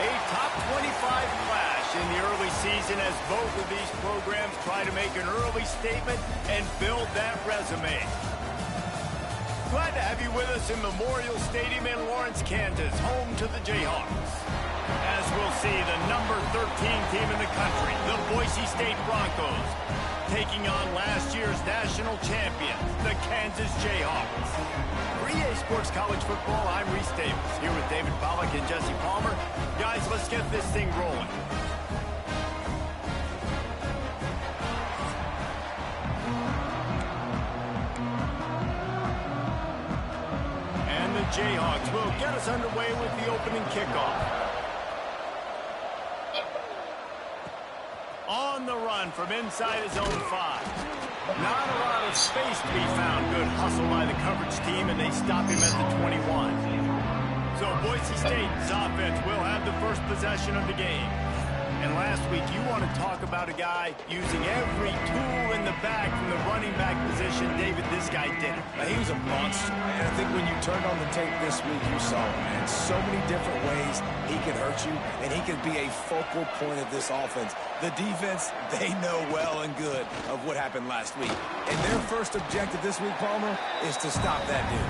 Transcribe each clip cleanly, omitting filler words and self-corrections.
A top 25 clash in the early season as both of these programs try to make an early statement and build that resume. Glad to have you with us in Memorial Stadium in Lawrence, Kansas, home to the Jayhawks. As we'll see, the number 13 team in the country, the Boise State Broncos, taking on last year's national champions, the Kansas Jayhawks. For EA Sports College Football, I'm Reese Davis, here with David Pollack and Jesse Palmer. Guys, let's get this thing rolling. And the Jayhawks will get us underway with the opening kickoff. On the run from inside his own 5. Not a lot of space to be found. Good hustle by the coverage team, and they stop him at the 21. So Boise State's offense will have the first possession of the game. And last week, you want to talk about a guy using every tool in the back from the running back position. David, this guy did it. He was a monster. And I think when you turned on the tape this week, you saw him, man. So many different ways he could hurt you, and he could be a focal point of this offense. The defense, they know well and good of what happened last week. And their first objective this week, Palmer, is to stop that dude.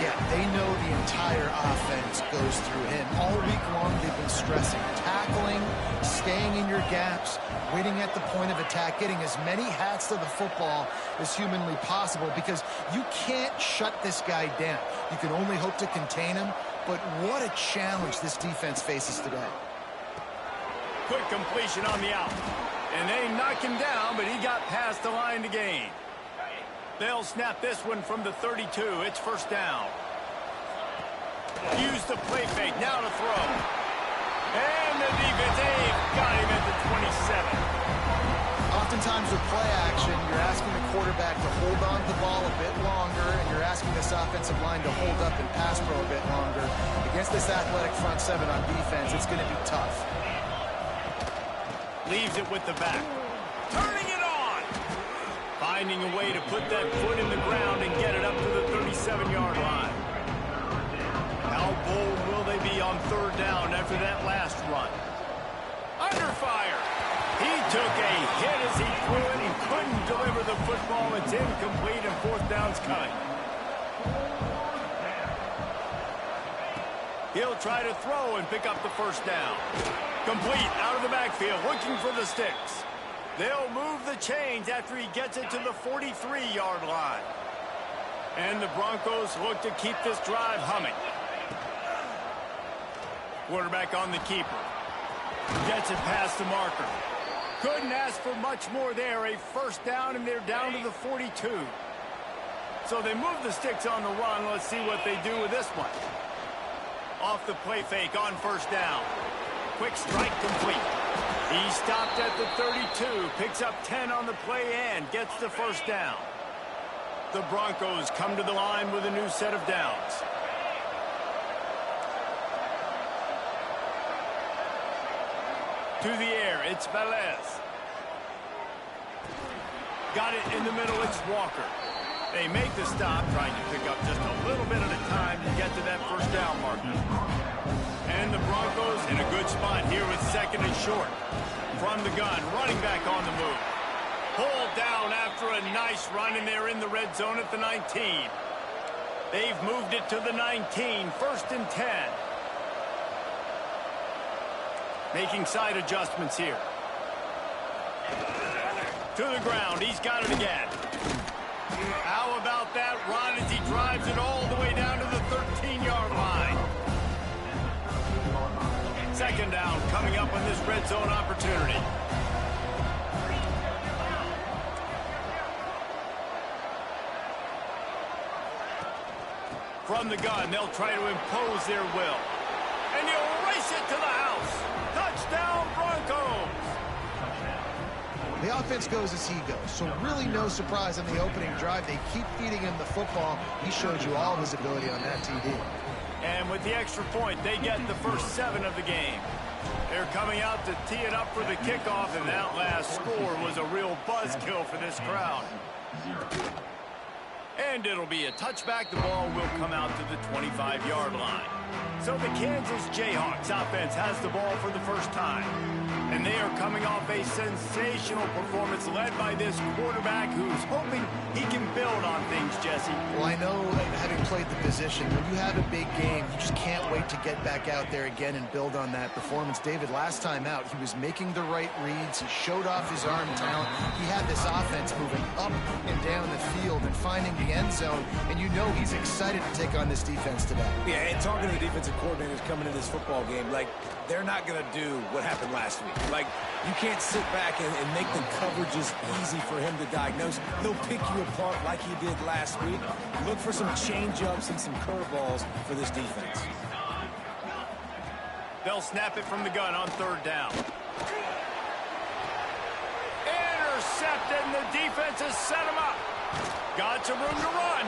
Yeah, they know the entire offense goes through him. All week long, they've been stressing tackling, staying in your gaps, waiting at the point of attack, getting as many hats to the football as humanly possible because you can't shut this guy down. You can only hope to contain him, but what a challenge this defense faces today. Quick completion on the out. And they knock him down, but he got past the line to gain. They'll snap this one from the 32. It's first down. Use the play fake. Now to throw. And the defense, they've got him at the 27. Oftentimes with play action, you're asking the quarterback to hold on to the ball a bit longer, and you're asking this offensive line to hold up and pass pro a bit longer. Against this athletic front seven on defense, it's going to be tough. Leaves it with the back. Turning it on. Finding a way to put that foot in the ground and get it up to the 37-yard line. How bold will they be on third down after that last run? Under fire. He took a hit as he threw it. He couldn't deliver the football. It's incomplete and fourth down's coming. He'll try to throw and pick up the first down. Complete out of the backfield, looking for the sticks. They'll move the chains after he gets it to the 43-yard line. And the Broncos look to keep this drive humming. Quarterback on the keeper. Gets it past the marker. Couldn't ask for much more there. A first down, and they're down to the 42. So they move the sticks on the run. Let's see what they do with this one. Off the play fake on first down. Quick strike complete. He stopped at the 32, picks up 10 on the play and gets the first down. The Broncos come to the line with a new set of downs. To the air, it's Velez. Got it in the middle, it's Walker. They make the stop, trying to pick up just a little bit at a time to get to that first down marker. And the Broncos in a good spot here with second and short. From the gun, running back on the move. Pulled down after a nice run, and they're in the red zone at the 19. They've moved it to the 19, first and 10. Making side adjustments here. To the ground, he's got it again. How about that run as he drives it all the way down to the 13-yard line? Second down coming up on this red zone opportunity. From the gun, they'll try to impose their will. And he'll race it to the house. Touchdown, Broncos! The offense goes as he goes, so really no surprise on the opening drive. They keep feeding him the football. He showed you all of his ability on that TD. And with the extra point, they get the first 7 of the game. They're coming out to tee it up for the kickoff, and that last score was a real buzzkill for this crowd. And it'll be a touchback. The ball will come out to the 25-yard line. So the Kansas Jayhawks offense has the ball for the first time. And they are coming off a sensational performance led by this quarterback who's hoping he can build on things, Jesse. Well, I know, having played the position, when you have a big game, you just can't wait to get back out there again and build on that performance. David, last time out, he was making the right reads. He showed off his arm talent. He had this offense moving up and down the field and finding the end zone. And you know he's excited to take on this defense today. Yeah, and talking to the defensive coordinators coming into this football game, like, they're not going to do what happened last week. Like, you can't sit back and make the coverages easy for him to diagnose. They'll pick you apart like he did last week. Look for some change-ups and some curveballs for this defense. They'll snap it from the gun on third down. Intercepted, and the defense has set him up. Got some room to run.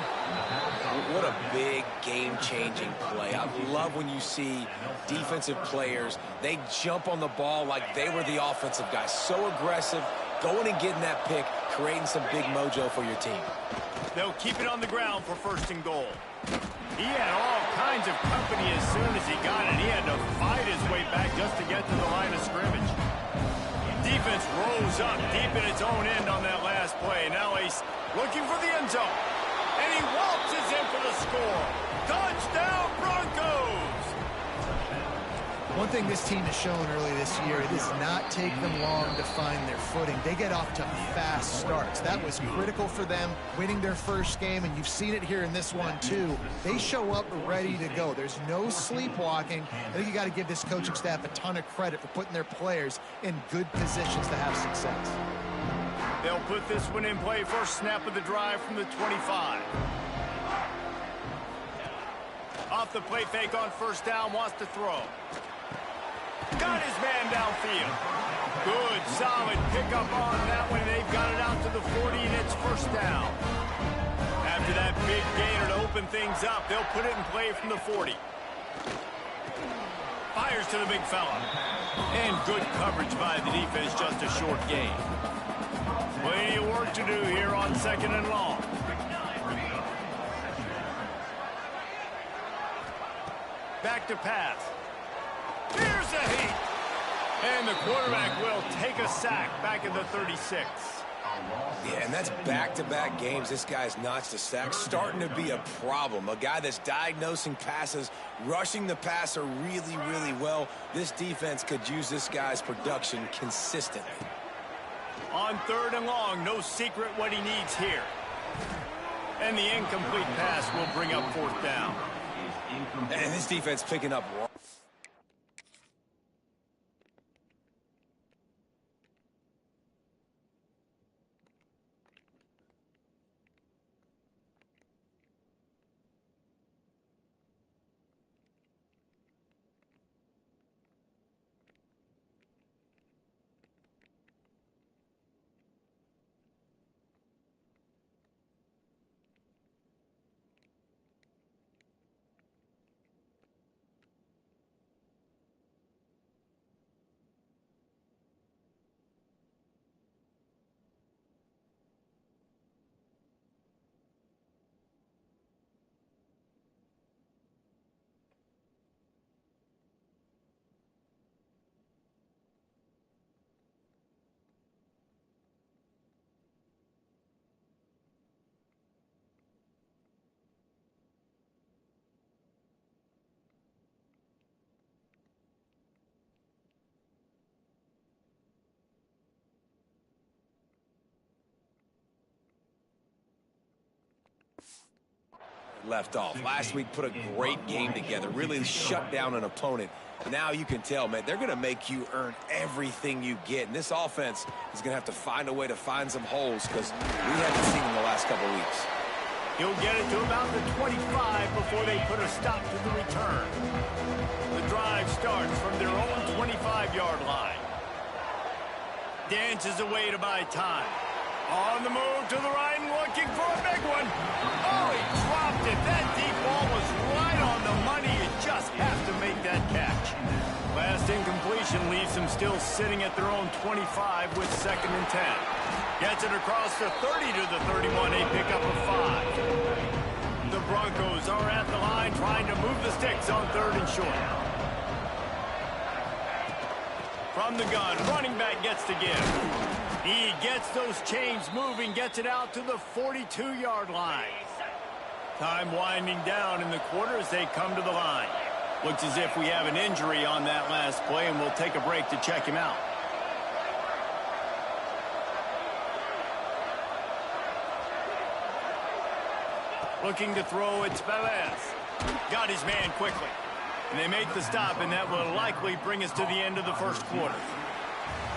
What a big game-changing play. I love when you see defensive players, they jump on the ball like they were the offensive guys. So aggressive, going and getting that pick, creating some big mojo for your team. They'll keep it on the ground for 1st and goal. He had all kinds of company as soon as he got it. He had to fight his way back just to get to the line of scrimmage. Defense rose up deep in its own end on that last play. Now he's looking for the end zone. And he waltzes in for the score. Touchdown, Broncos! One thing this team has shown early this year, it does not take them long to find their footing. They get off to fast starts. That was critical for them, winning their first game, and you've seen it here in this one, too. They show up ready to go. There's no sleepwalking. I think you got to give this coaching staff a ton of credit for putting their players in good positions to have success. They'll put this one in play. First snap of the drive from the 25. Off the play fake on 1st down, wants to throw. Got his man downfield. Good, solid pickup on that one. They've got it out to the 40, and it's 1st down. After that big gainer to open things up, they'll put it in play from the 40. Fires to the big fella. And good coverage by the defense, just a short gain. Plenty of work to do here on 2nd and long. Back to pass. Here's a heat. And the quarterback will take a sack back at the 36. Yeah, and that's back-to-back games. This guy's notched a sack, starting to be a problem. A guy that's diagnosing passes, rushing the passer really, really well. This defense could use this guy's production consistently. On 3rd and long, no secret what he needs here. And the incomplete pass will bring up 4th down. And this defense picking up. Left off. Last week put a great game together, really shut down an opponent. Now you can tell, man, they're going to make you earn everything you get. And this offense is going to have to find a way to find some holes because we haven't seen them the last couple of weeks. He'll get it to about the 25 before they put a stop to the return. The drive starts from their own 25-yard line. Dances away to buy time. On the move to the right and looking for a big one. Oh, he dropped it. That deep ball was right on the money. You just have to make that catch. Last incompletion leaves them still sitting at their own 25 with 2nd and 10. Gets it across the 30 to the 31, a pickup of 5. The Broncos are at the line trying to move the sticks on 3rd and short. From the gun, running back gets to give. He gets those chains moving, gets it out to the 42-yard line. Time winding down in the quarter as they come to the line. Looks as if we have an injury on that last play, and we'll take a break to check him out. Looking to throw, it's Velez. Got his man quickly. And they make the stop, and that will likely bring us to the end of the first quarter.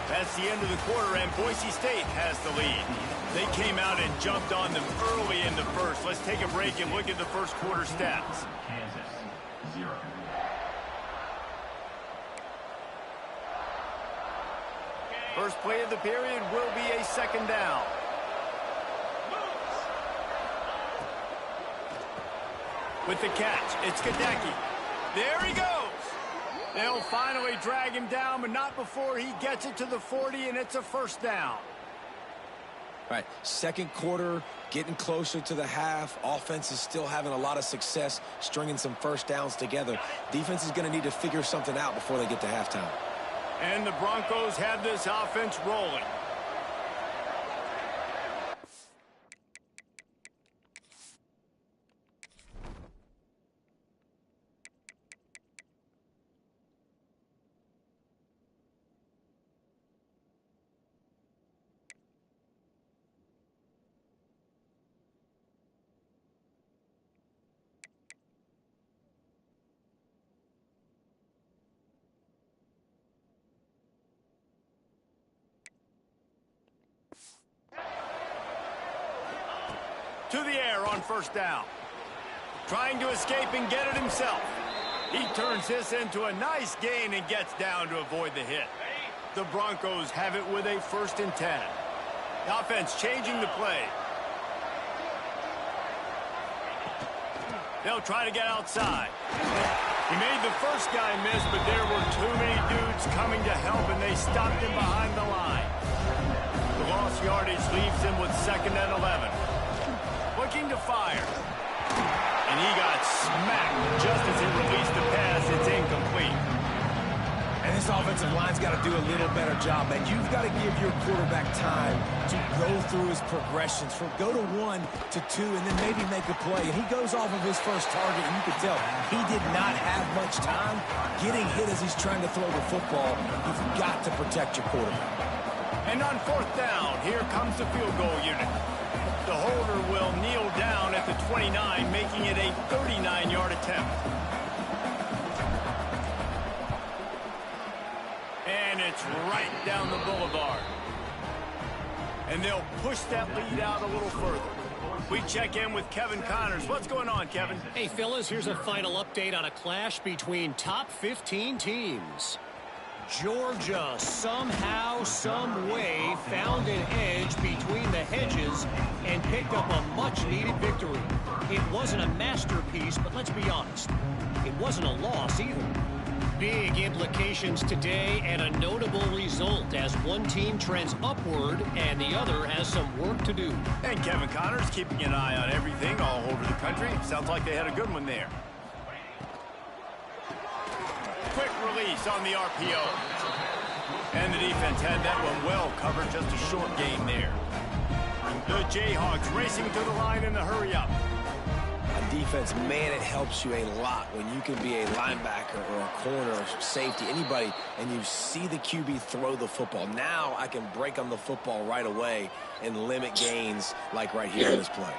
That's the end of the quarter, and Boise State has the lead. They came out and jumped on them early in the first. Let's take a break and look at the first quarter stats. Kansas, 0. First play of the period will be a 2nd down. With the catch, it's Gadecki. There he goes. They'll finally drag him down, but not before he gets it to the 40, and it's a 1st down. All right, 2nd quarter, getting closer to the half. Offense is still having a lot of success stringing some 1st downs together. Defense is going to need to figure something out before they get to halftime. And the Broncos have this offense rolling. To the air on 1st down. Trying to escape and get it himself. He turns this into a nice gain and gets down to avoid the hit. The Broncos have it with a 1st and 10. The offense changing the play. They'll try to get outside. He made the first guy miss, but there were too many dudes coming to help, and they stopped him behind the line. The lost yardage leaves him with 2nd and 11. Looking to fire. And he got smacked just as he released the pass. It's incomplete. And this offensive line's got to do a little better job, man. You've got to give your quarterback time to go through his progressions from go to 1 to 2 and then maybe make a play. And he goes off of his first target, and you can tell he did not have much time getting hit as he's trying to throw the football. You've got to protect your quarterback. And on 4th down, here comes the field goal unit. The holder will kneel down at the 29, making it a 39-yard attempt. And it's right down the boulevard. And they'll push that lead out a little further. We check in with Kevin Connors. What's going on, Kevin? Hey, fellas, here's a final update on a clash between top 15 teams. Georgia somehow, some way found an edge between the hedges and picked up a much-needed victory. It wasn't a masterpiece, but let's be honest, it wasn't a loss either. Big implications today and a notable result as one team trends upward and the other has some work to do. And Kevin Connors keeping an eye on everything all over the country. Sounds like they had a good one there. Quick release on the RPO. And the defense had that one well covered, just a short gain there. The Jayhawks racing to the line in the hurry-up. On defense, man, it helps you a lot when you can be a linebacker or a corner or safety, anybody, and you see the QB throw the football. Now I can break on the football right away and limit gains like right here in this play.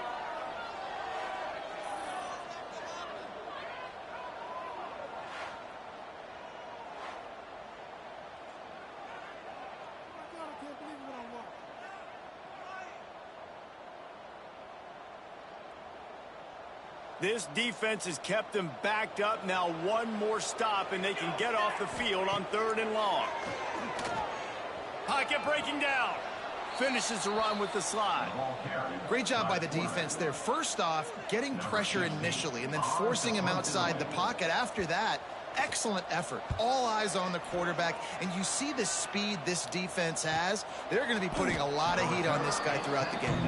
This defense has kept them backed up. Now one more stop, and they can get off the field on 3rd and long. Pocket breaking down. Finishes the run with the slide. Great job by the defense there. First off, getting pressure initially and then forcing him outside the pocket. After that, excellent effort. All eyes on the quarterback, and you see the speed this defense has. They're going to be putting a lot of heat on this guy throughout the game.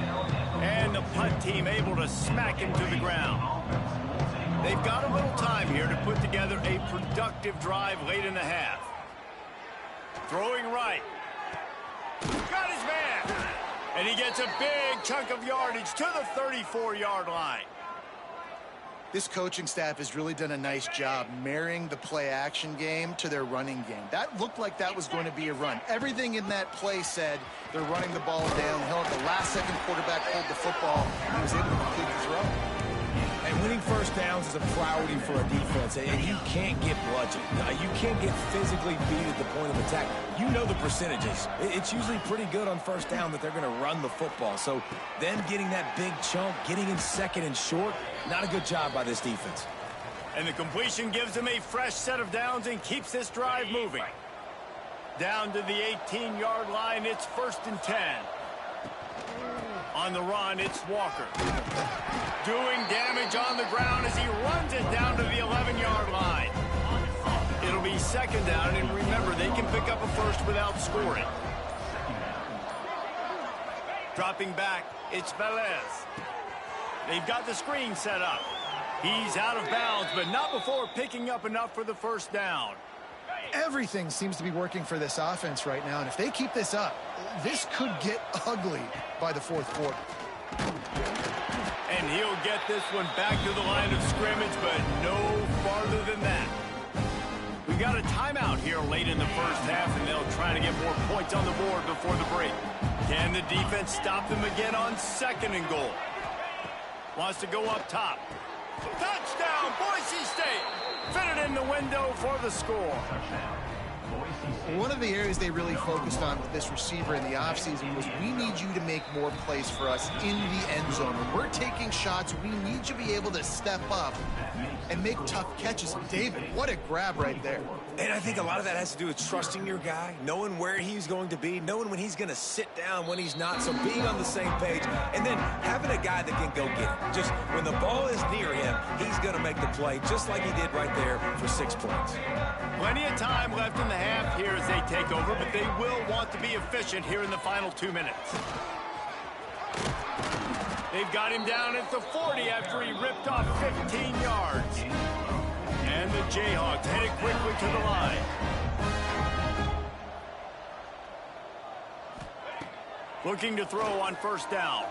And the punt team able to smack him to the ground. They've got a little time here to put together a productive drive late in the half. Throwing right. Got his man. And he gets a big chunk of yardage to the 34-yard line. This coaching staff has really done a nice job marrying the play-action game to their running game. That looked like that was going to be a run. Everything in that play said they're running the ball downhill. At the last second, quarterback pulled the football. He was able to complete the throw. And winning first downs is a priority for a defense, and you can't get bludgeoned. You can't get physically beat at the point of attack. You know the percentages. It's usually pretty good on first down that they're going to run the football. So them getting that big chunk, getting in second and short, not a good job by this defense. And the completion gives them a fresh set of downs and keeps this drive moving. Down to the 18-yard line, it's 1st and 10. On the run, it's Walker. Doing damage on the ground as he runs it down to the 11-yard line. It'll be 2nd down, and remember, they can pick up a first without scoring. Dropping back, it's Velez. They've got the screen set up. He's out of bounds, but not before picking up enough for the first down. Everything seems to be working for this offense right now, and if they keep this up, this could get ugly by the 4th quarter. And he'll get this one back to the line of scrimmage, but no farther than that. We got a timeout here late in the first half, and they'll try to get more points on the board before the break. Can the defense stop them again on 2nd and goal? Wants to go up top. Touchdown, Boise State! Fitted in the window for the score. One of the areas they really focused on with this receiver in the offseason was we need you to make more plays for us in the end zone. When we're taking shots, we need you to be able to step up and make tough catches. David, what a grab right there. And I think a lot of that has to do with trusting your guy, knowing where he's going to be, knowing when he's going to sit down, when he's not, so being on the same page, and then having a guy that can go get it. Just when the ball is near him, he's going to make the play, just like he did right there for 6 points. Plenty of time left in the half here as they take over, but they will want to be efficient here in the final 2 minutes. They've got him down at the 40 after he ripped off 15 yards. And the Jayhawks headed quickly to the line. Looking to throw on 1st down.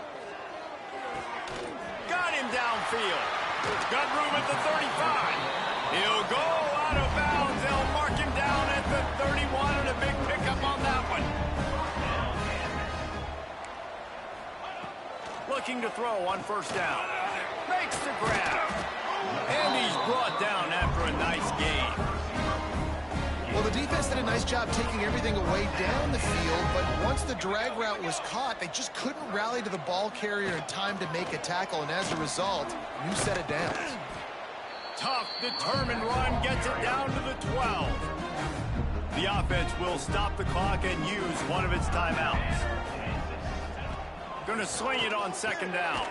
Got him downfield. Got room at the 35. He'll go out of bounds. They'll mark him down at the 31, and a big pickup on that one. Looking to throw on 1st down. Makes the grab. And he's brought down after a nice gain. Well, the defense did a nice job taking everything away down the field, but once the drag route was caught, they just couldn't rally to the ball carrier in time to make a tackle, and as a result, new set of downs. Tough, determined run gets it down to the 12. The offense will stop the clock and use one of its timeouts. Going to swing it on 2nd down.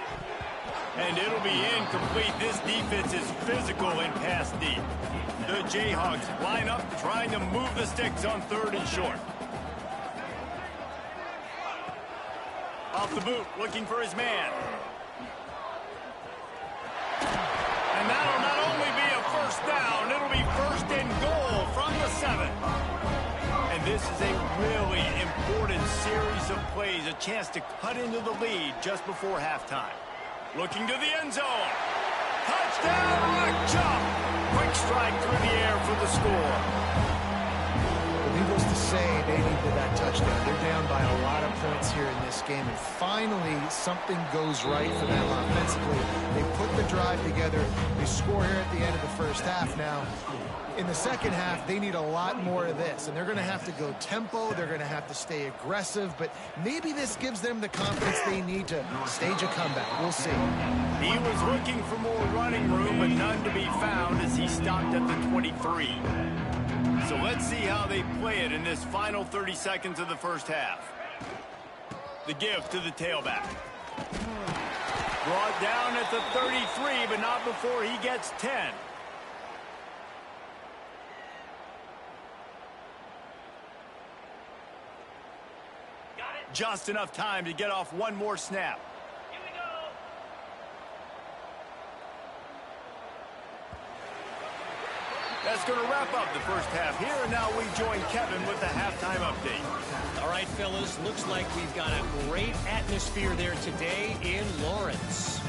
And it'll be incomplete. This defense is physical and pass deep. The Jayhawks line up trying to move the sticks on 3rd and short. Off the boot, looking for his man. And that'll not only be a 1st down, it'll be 1st and goal from the 7. And this is a really important series of plays, a chance to cut into the lead just before halftime. Looking to the end zone. Touchdown, rock jump. Quick strike through the air for the score. Needless to say, they needed that touchdown. They're down by a lot of points here in this game, and finally something goes right for them offensively. They put the drive together. They score here at the end of the first half. Now, in the second half, they need a lot more of this, and they're going to have to go tempo. They're going to have to stay aggressive, but maybe this gives them the confidence they need to stage a comeback. We'll see. He was looking for more running room, but none to be found as he stopped at the 23. So let's see how they play it in this final 30 seconds of the first half. The give to the tailback. Brought down at the 33, but not before he gets 10. Just enough time to get off one more snap. That's going to wrap up the first half here, and now we join Kevin with the halftime update. All right, fellas, looks like we've got a great atmosphere there today in Lawrence.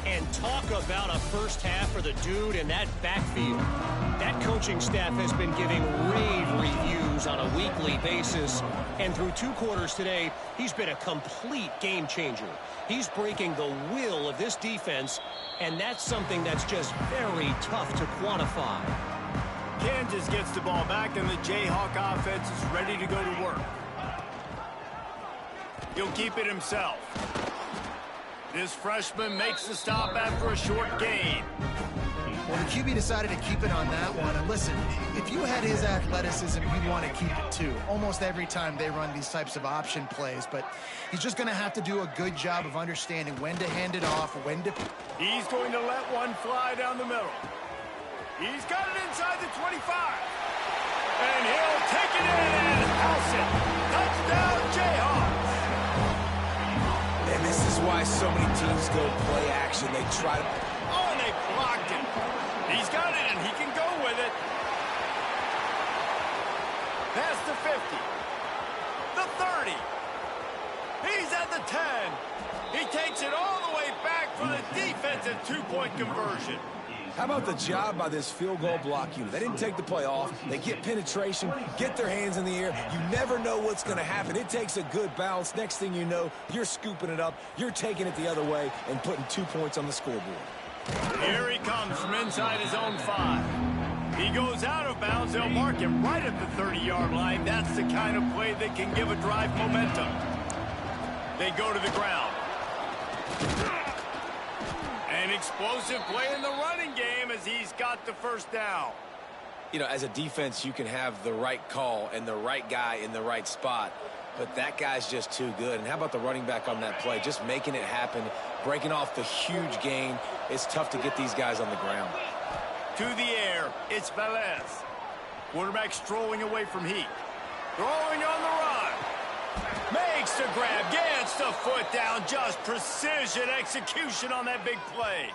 And talk about a first half for the dude in that backfield. That coaching staff has been giving rave reviews on a weekly basis. And through 2 quarters today, he's been a complete game changer. He's breaking the will of this defense, and that's something that's just very tough to quantify. Kansas gets the ball back, and the Jayhawk offense is ready to go to work. He'll keep it himself. This freshman makes the stop after a short gain. Well, the QB decided to keep it on that one. And listen, if you had his athleticism, you'd want to keep it too. Almost every time they run these types of option plays. But he's just going to have to do a good job of understanding when to hand it off, when to... He's going to let one fly down the middle. He's got it inside the 25. And he'll take it in and house it. Touchdown, Jayhawks. And this is why so many teams go play action. They try to... Oh, and they blocked him. He's got it, and he can go with it. Past the 50. The 30. He's at the 10. He takes it all the way back for the defensive 2-point conversion. How about the job by this field goal block unit? They didn't take the play off. They get penetration, get their hands in the air. You never know what's going to happen. It takes a good bounce. Next thing you know, you're scooping it up. You're taking it the other way and putting 2 points on the scoreboard. Here he comes from inside his own 5. He goes out of bounds. They'll mark him right at the 30-yard line. That's the kind of play that can give a drive momentum. They go to the ground. An explosive play in the running game as he's got the first down. You know, as a defense, you can have the right call and the right guy in the right spot, but that guy's just too good. And how about the running back on that play? Just making it happen, breaking off the huge gain. It's tough to get these guys on the ground. To the air, it's Velez. Quarterback strolling away from Heat. Throwing on the run. Makes the grab, gets the foot down, just precision execution on that big play.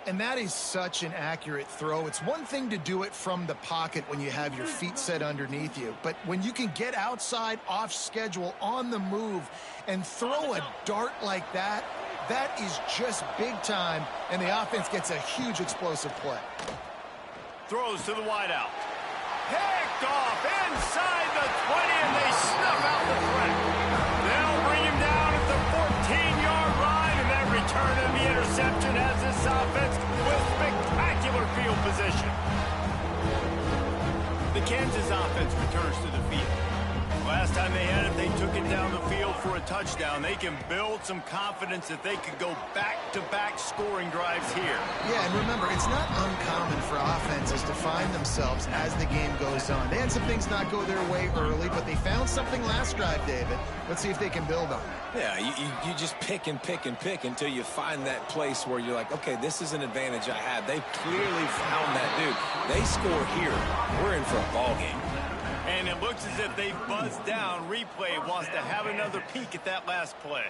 And that is such an accurate throw. It's one thing to do it from the pocket when you have your feet set underneath you, but when you can get outside, off schedule, on the move, and throw a dart like that, that is just big time, and the offense gets a huge explosive play. Throws to the wideout. Picked off inside the 20, and they snuff out the threat. They'll bring him down at the 14-yard line, and that return of the interception has this offense with spectacular field position. The Kansas offense returns to the field. Last time they had it, they took it down the field for a touchdown. They can build some confidence that they could go back-to-back scoring drives here. Yeah, and remember, it's not uncommon for offenses to find themselves as the game goes on. They had some things not go their way early, but they found something last drive, David. Let's see if they can build on it. Yeah, you just pick and pick and pick until you find that place where you're like, okay, this is an advantage I have. They clearly found that dude. They score here. We're in for a ball game. And it looks as if they buzzed down. Replay wants to have another peek at that last play.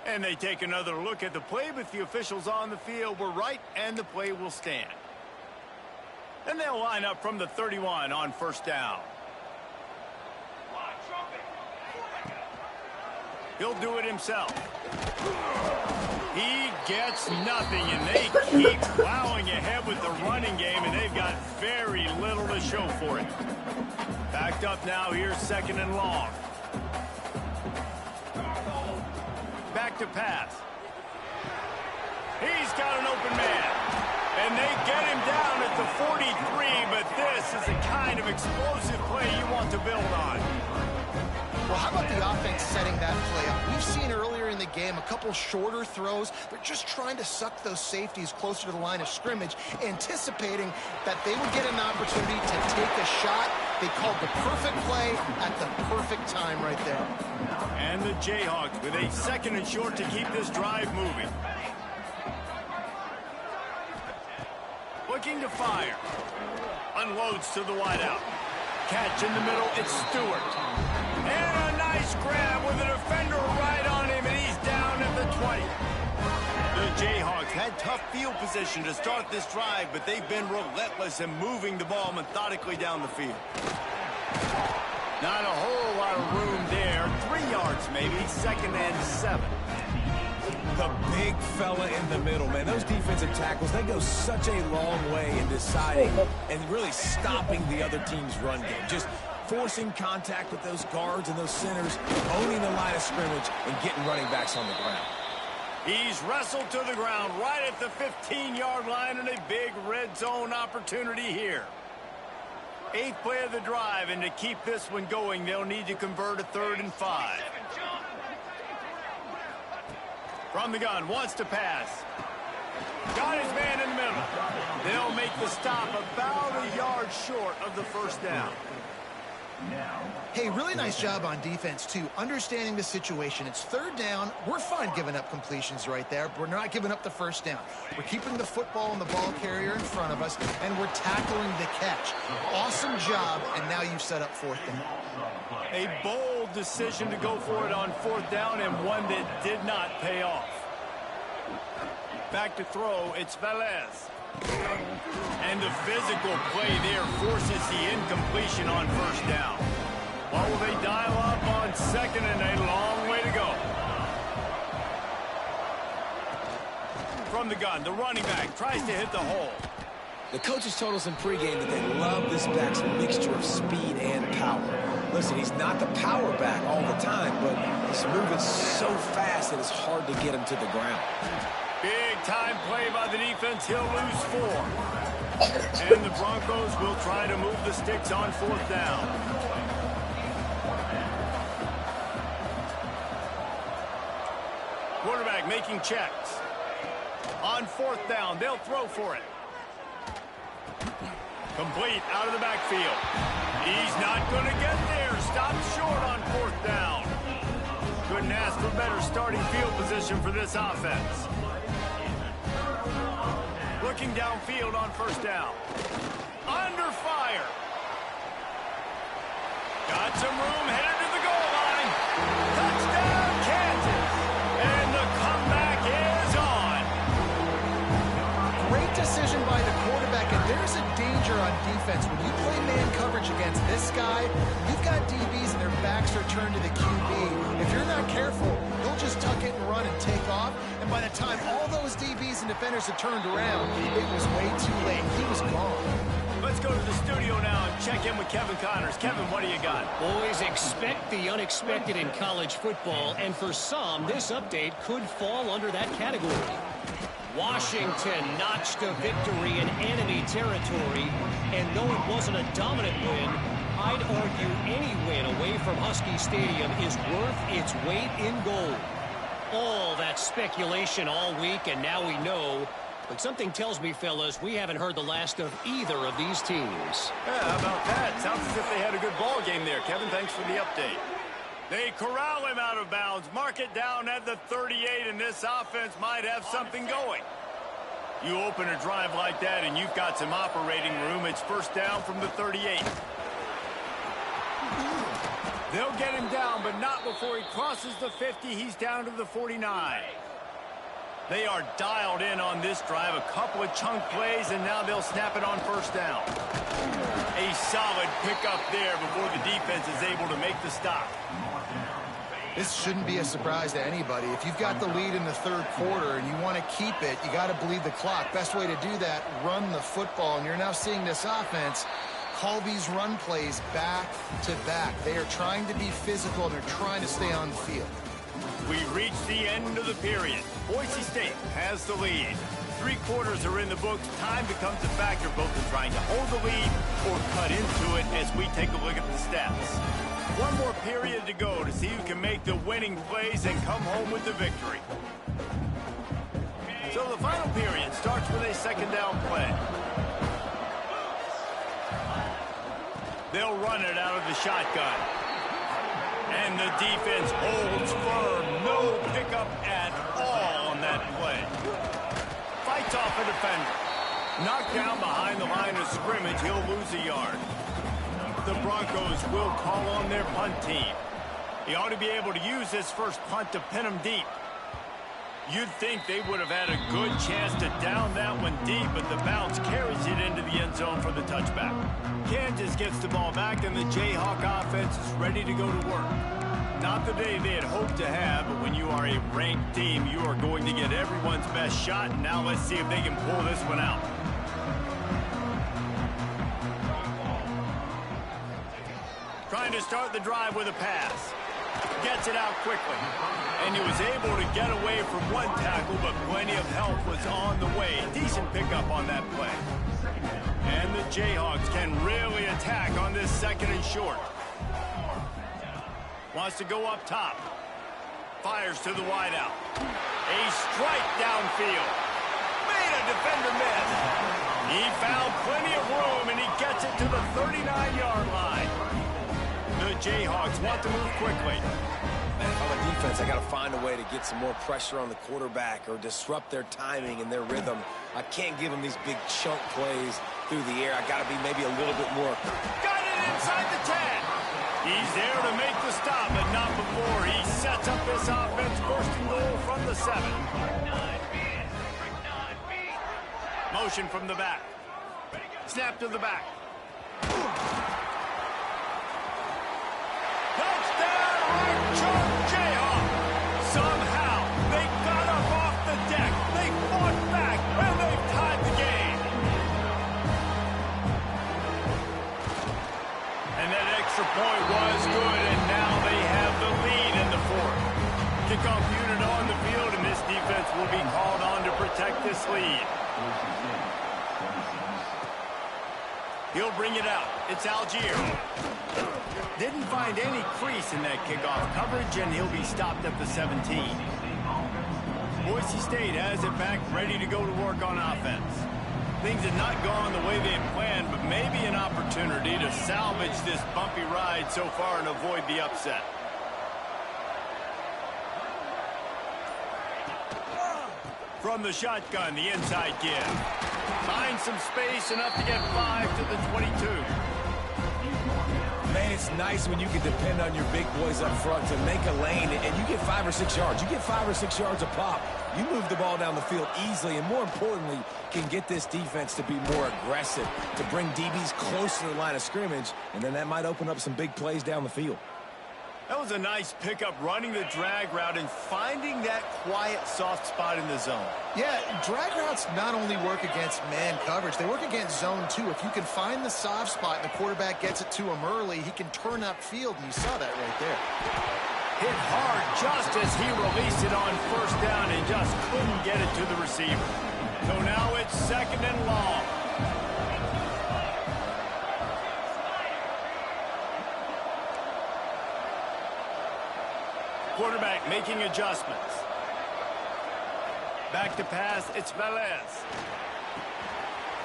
And they take another look at the play, but the officials on the field were right, and the play will stand. And they'll line up from the 31 on first down. He'll do it himself. He gets nothing, and they keep plowing ahead with the running game, and they've got very little to show for it. Backed up now, here's second and long. Back to pass. He's got an open man. And they get him down at the 43, but this is the kind of explosive play you want to build on. Well, how about the offense setting that play up? We've seen earlier in the game a couple shorter throws. They're just trying to suck those safeties closer to the line of scrimmage, anticipating that they would get an opportunity to take a shot. They called the perfect play at the perfect time right there. And the Jayhawks with a second and short to keep this drive moving. Looking to fire. Unloads to the wideout. Catch in the middle, it's Stewart. And a nice grab with a defender right on him, and he's down at the 20. The Jayhawks had tough field position to start this drive, but they've been relentless in moving the ball methodically down the field. Not a whole lot of room there. 3 yards maybe, 2nd and 7. The big fella in the middle, man. Those defensive tackles, they go such a long way in deciding and really stopping the other team's run game. Just forcing contact with those guards and those centers, owning the line of scrimmage, and getting running backs on the ground. He's wrestled to the ground right at the 15-yard line, and a big red zone opportunity here. 8th play of the drive, and to keep this one going, they'll need to convert a 3rd and 5. From the gun, wants to pass. Got his man in the middle. They'll make the stop about a yard short of the 1st down. Hey, really nice job on defense, too, understanding the situation. It's 3rd down. We're fine giving up completions right there, but we're not giving up the 1st down. We're keeping the football and the ball carrier in front of us, and we're tackling the catch. Awesome job, and now you've set up 4th down. A bold decision to go for it on 4th down, and one that did not pay off. Back to throw, it's Velez. And the physical play there forces the incompletion on 1st down. What will they dial up on 2nd, and a long way to go? From the gun, the running back tries to hit the hole. The coaches told us in pregame that they love this back's mixture of speed and power. Listen, he's not the power back all the time, but he's moving so fast that it's hard to get him to the ground. Big-time play by the defense. He'll lose 4. And the Broncos will try to move the sticks on 4th down. Quarterback making checks. On 4th down, they'll throw for it. Complete out of the backfield. He's not going to get there. Stopped short on 4th down. Couldn't ask for better starting field position for this offense. Looking downfield on 1st down. Under fire. Got some room, headed to the goal line. Touchdown, Kansas. And the comeback is on. Great decision by the quarterback, and there's a danger on defense. When you play man coverage against this guy, you've got DBs and their backs are turned to the QB. If you're not careful, he'll just tuck it and run and take off. And by the time all those DBs and defenders had turned around, it was way too late. He was gone. Let's go to the studio now and check in with Kevin Connors. Kevin, what do you got? Boys, expect the unexpected in college football, and for some, this update could fall under that category. Washington notched a victory in enemy territory, and though it wasn't a dominant win, I'd argue any win away from Husky Stadium is worth its weight in gold. All that speculation all week, and now we know. But something tells me, fellas, we haven't heard the last of either of these teams. Yeah, how about that? Sounds as if they had a good ball game there. Kevin, thanks for the update. They corral him out of bounds, mark it down at the 38, and this offense might have something going. You open a drive like that, and you've got some operating room. It's 1st down from the 38. They'll get him down, but not before he crosses the 50. He's down to the 49. They are dialed in on this drive. A couple of chunk plays, and now they'll snap it on 1st down. A solid pickup there before the defense is able to make the stop. This shouldn't be a surprise to anybody. If you've got the lead in the 3rd quarter and you want to keep it, you got to bleed the clock. Best way to do that, run the football. And you're now seeing this offense call these run plays back to back. They are trying to be physical, and they're trying to stay on the field. We reach the end of the period. Boise State has the lead. 3 quarters are in the books. Time becomes a factor both in trying to hold the lead or cut into it as we take a look at the stats. 1 more period to go to see who can make the winning plays and come home with the victory. So the final period starts with a 2nd down play. They'll run it out of the shotgun. And the defense holds firm. No pickup at all on that play. Fights off a defender. Knocked down behind the line of scrimmage, he'll lose a yard. The Broncos will call on their punt team. He ought to be able to use this first punt to pin him deep. You'd think they would have had a good chance to down that one deep, but the bounce carries it into the end zone for the touchback. Kansas gets the ball back, and the Jayhawk offense is ready to go to work. Not the day they had hoped to have, but when you are a ranked team, you are going to get everyone's best shot, and now let's see if they can pull this one out. Trying to start the drive with a pass. Gets it out quickly. And he was able to get away from one tackle, but plenty of help was on the way. Decent pickup on that play. And the Jayhawks can really attack on this second and short. Wants to go up top. Fires to the wideout. A strike downfield. Made a defender miss. He found plenty of room, and he gets it to the 39-yard line. The Jayhawks want to move quickly. On the defense, I got to find a way to get some more pressure on the quarterback or disrupt their timing and their rhythm. I can't give them these big chunk plays through the air. I got to be maybe a little bit more. Got it inside the 10. He's there to make the stop, but not before he sets up this offense. First and goal from the 7. Motion from the back. Snap to the back. Touchdown, Archer Jayhawk. Somehow, they got up off the deck. They fought back, and they've tied the game. And that extra point was good, and now they have the lead in the fourth. Kickoff unit on the field, and this defense will be called on to protect this lead. He'll bring it out. It's Algier. Didn't find any crease in that kickoff coverage, and he'll be stopped at the 17. Boise State has it back, ready to go to work on offense. Things have not gone the way they had planned, but maybe an opportunity to salvage this bumpy ride so far and avoid the upset. From the shotgun, the inside give. Finds some space, enough to get 5 to the 22. Man, it's nice when you can depend on your big boys up front to make a lane, and you get 5 or 6 yards. You get 5 or 6 yards a pop. You move the ball down the field easily, and more importantly, can get this defense to be more aggressive, to bring DBs close to the line of scrimmage, and then that might open up some big plays down the field. That was a nice pickup, running the drag route and finding that quiet, soft spot in the zone. Yeah, drag routes not only work against man coverage, they work against zone too. If you can find the soft spot and the quarterback gets it to him early, he can turn upfield, and you saw that right there. Hit hard just as he released it on first down and just couldn't get it to the receiver. So now it's second and long. Quarterback making adjustments. Back to pass, it's Velez.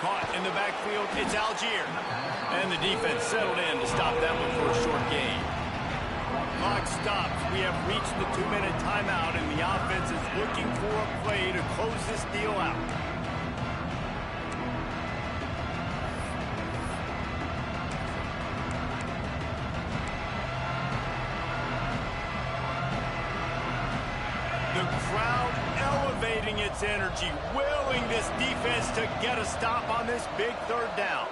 Caught in the backfield, it's Algier. And the defense settled in to stop that one for a short gain. Clock stops. We have reached the 2-minute timeout, and the offense is looking for a play to close this deal out. The crowd elevating its energy, willing this defense to get a stop on this big third down.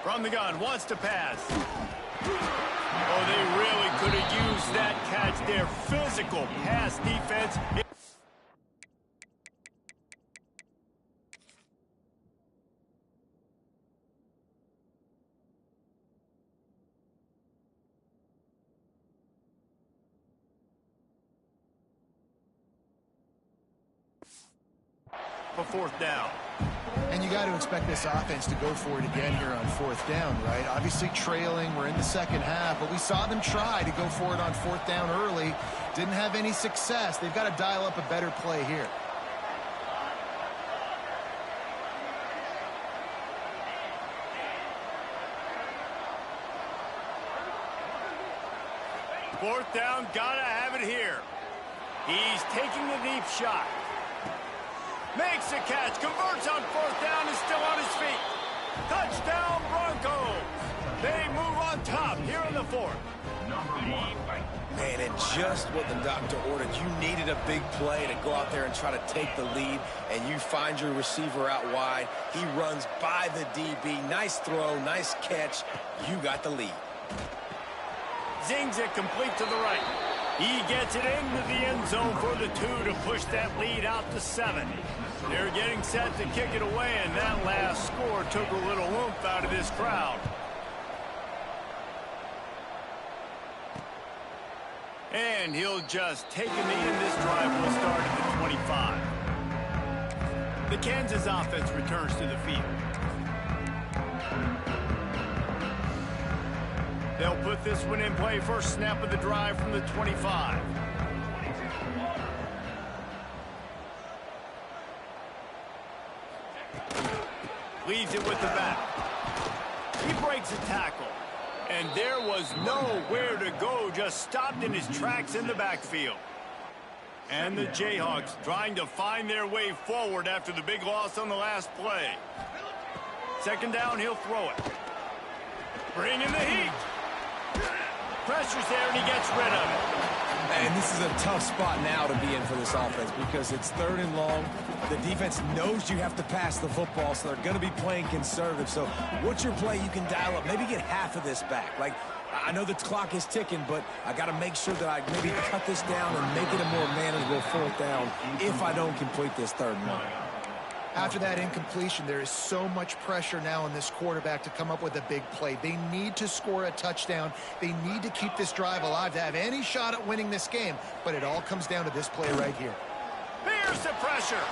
From the gun, wants to pass. Oh, they really could have used that catch there. Physical pass defense. For fourth down. And you got to expect this offense to go for it again here on fourth down, right? Obviously trailing, we're in the second half, but we saw them try to go for it on fourth down early. Didn't have any success. They've got to dial up a better play here. 4th down, gotta have it here. He's taking the deep shot. Makes a catch, converts on 4th down, is still on his feet. Touchdown, Broncos. They move on top here in the 4th. Man, and just what the doctor ordered. You needed a big play to go out there and try to take the lead, and you find your receiver out wide. He runs by the DB. Nice throw, nice catch. You got the lead. Zings it complete to the right. He gets it into the end zone for the 2 to push that lead out to 7. They're getting set to kick it away, and that last score took a little oomph out of this crowd. And he'll just take a knee, and this drive will start at the 25. The Kansas offense returns to the field. They'll put this one in play. First snap of the drive from the 25. Leaves it with the back. He breaks a tackle. And there was nowhere to go, just stopped in his tracks in the backfield. And the Jayhawks trying to find their way forward after the big loss on the last play. 2nd down, he'll throw it. Bring in the heat. Pressure's there, and he gets rid of it. And this is a tough spot now to be in for this offense because it's 3rd and long. The defense knows you have to pass the football, so they're going to be playing conservative. So what's your play you can dial up? Maybe get half of this back. Like, I know the clock is ticking, but I got to make sure that I maybe cut this down and make it a more manageable 4th down if I don't complete this 3rd and long. After that incompletion, there is so much pressure now on this quarterback to come up with a big play. They need to score a touchdown. They need to keep this drive alive to have any shot at winning this game. But it all comes down to this play right here. Here's the pressure.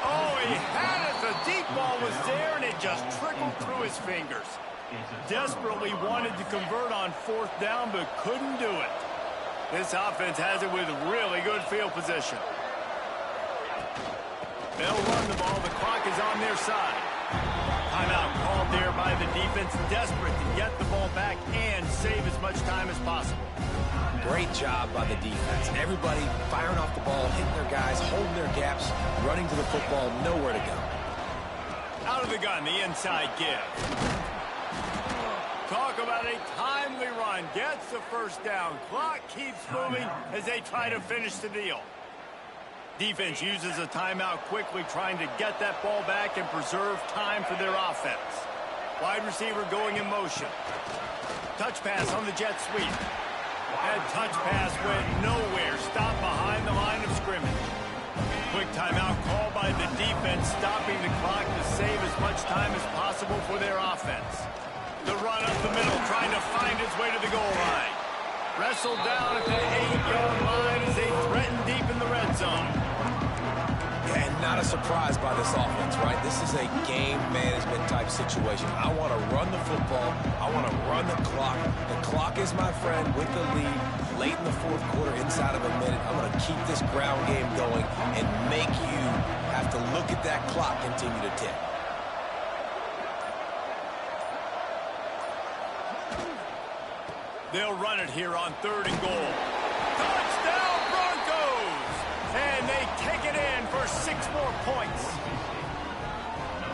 Oh, he had it. The deep ball was there, and it just trickled through his fingers. Desperately wanted to convert on 4th down, but couldn't do it. This offense has it with really good field position. They'll run the ball. The clock is on their side. Timeout called there by the defense, desperate to get the ball back and save as much time as possible. Great job by the defense. Everybody firing off the ball, hitting their guys, holding their gaps, running to the football, nowhere to go. Out of the gun, the inside give. Talk about a timely run. Gets the 1st down. Clock keeps moving as they try to finish the deal. Defense uses a timeout quickly, trying to get that ball back and preserve time for their offense. Wide receiver going in motion. Touch pass on the jet sweep. That touch pass went nowhere. Stopped behind the line of scrimmage. Quick timeout called by the defense, stopping the clock to save as much time as possible for their offense. The run up the middle, trying to find its way to the goal line. Wrestled down at the 8-yard line as they threaten deep in the red zone. And not a surprise by this offense, right? This is a game management type situation. I want to run the football. I want to run the clock. The clock is my friend with the lead. Late in the 4th quarter, inside of a minute, I'm going to keep this ground game going and make you have to look at that clock continue to tick. They'll run it here on 3rd and goal. Touchdown, Broncos! And they take it in for 6 more points.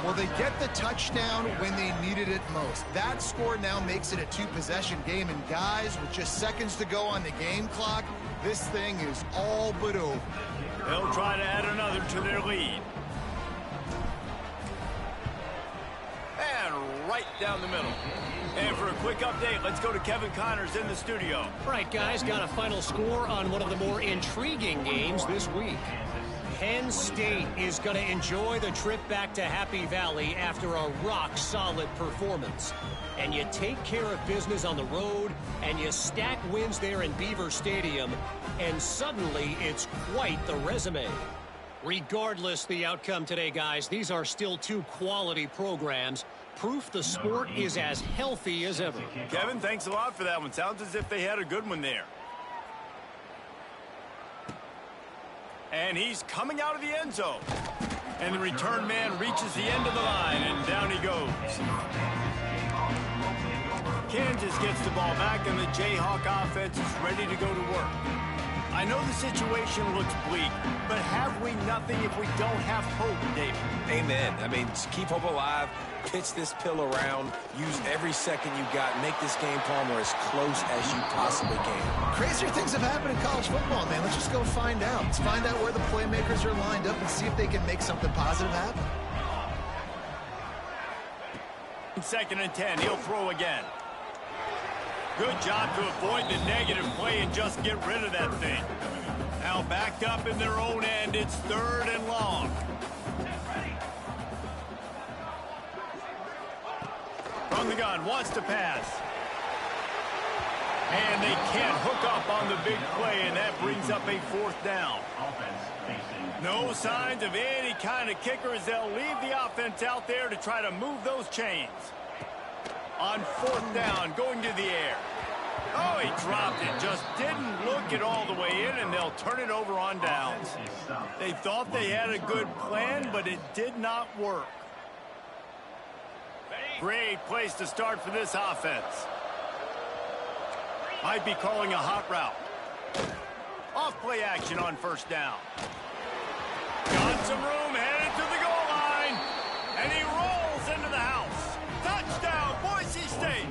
Well, they get the touchdown when they needed it most. That score now makes it a 2-possession game. And guys, with just seconds to go on the game clock, this thing is all but over. They'll try to add another to their lead. And right down the middle. And for a quick update, let's go to Kevin Connors in the studio. All right, guys, got a final score on one of the more intriguing games this week. Penn State is going to enjoy the trip back to Happy Valley after a rock-solid performance. And you take care of business on the road, and you stack wins there in Beaver Stadium, and suddenly it's quite the resume. Regardless the outcome today, guys, these are still 2 quality programs. Proof the sport is as healthy as ever. Kevin, thanks a lot for that one. Sounds as if they had a good one there. And he's coming out of the end zone. And the return man reaches the end of the line, and down he goes. Kansas gets the ball back, and the Jayhawk offense is ready to go to work. I know the situation looks bleak, but have we nothing if we don't have hope, David? Amen. I mean, just keep hope alive, pitch this pill around, use every second you got, make this game, Palmer, as close as you possibly can. Crazier things have happened in college football, man. Let's just go find out. Let's find out where the playmakers are lined up and see if they can make something positive happen. 2nd and 10. He'll throw again. Good job to avoid the negative play and just get rid of that thing. Now backed up in their own end. It's 3rd and long. From the gun, wants to pass. And they can't hook up on the big play, and that brings up a 4th down. No signs of any kind of kicker as they'll leave the offense out there to try to move those chains. On 4th down, going to the air. Oh, he dropped it. Just didn't look it all the way in, and they'll turn it over on downs. They thought they had a good plan, but it did not work. Great place to start for this offense. Might be calling a hot route. Off play action on 1st down. Got some room, headed to the goal line, and he rolls into the house. Touchdown, Boise State.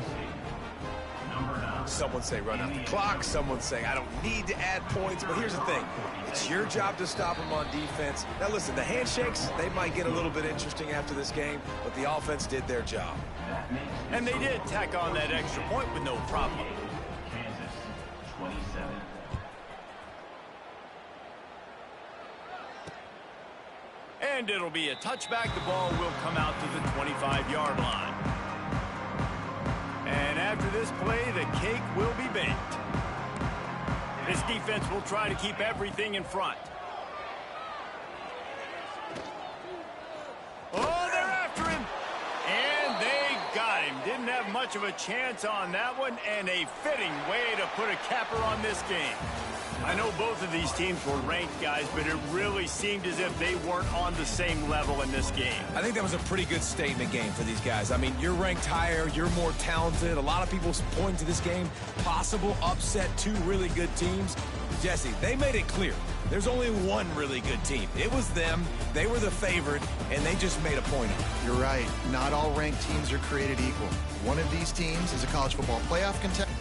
Someone say run out the clock. Someone say I don't need to add points. But here's the thing. It's your job to stop them on defense. Now, listen, the handshakes, they might get a little bit interesting after this game, but the offense did their job. And they did tack on that extra point with no problem. Kansas, 27. And it'll be a touchback. The ball will come out to the 25-yard line. And after this play, the cake will be baked. This defense will try to keep everything in front. Oh, they're after him. And they got him. Didn't have much of a chance on that one, and a fitting way to put a capper on this game. I know both of these teams were ranked, guys, but it really seemed as if they weren't on the same level in this game. I think that was a pretty good statement game for these guys. I mean, you're ranked higher, you're more talented. A lot of people point to this game, possible upset, 2 really good teams. Jesse, they made it clear. There's only one really good team. It was them. They were the favorite, and they just made a point of it. You're right. Not all ranked teams are created equal. One of these teams is a college football playoff contender.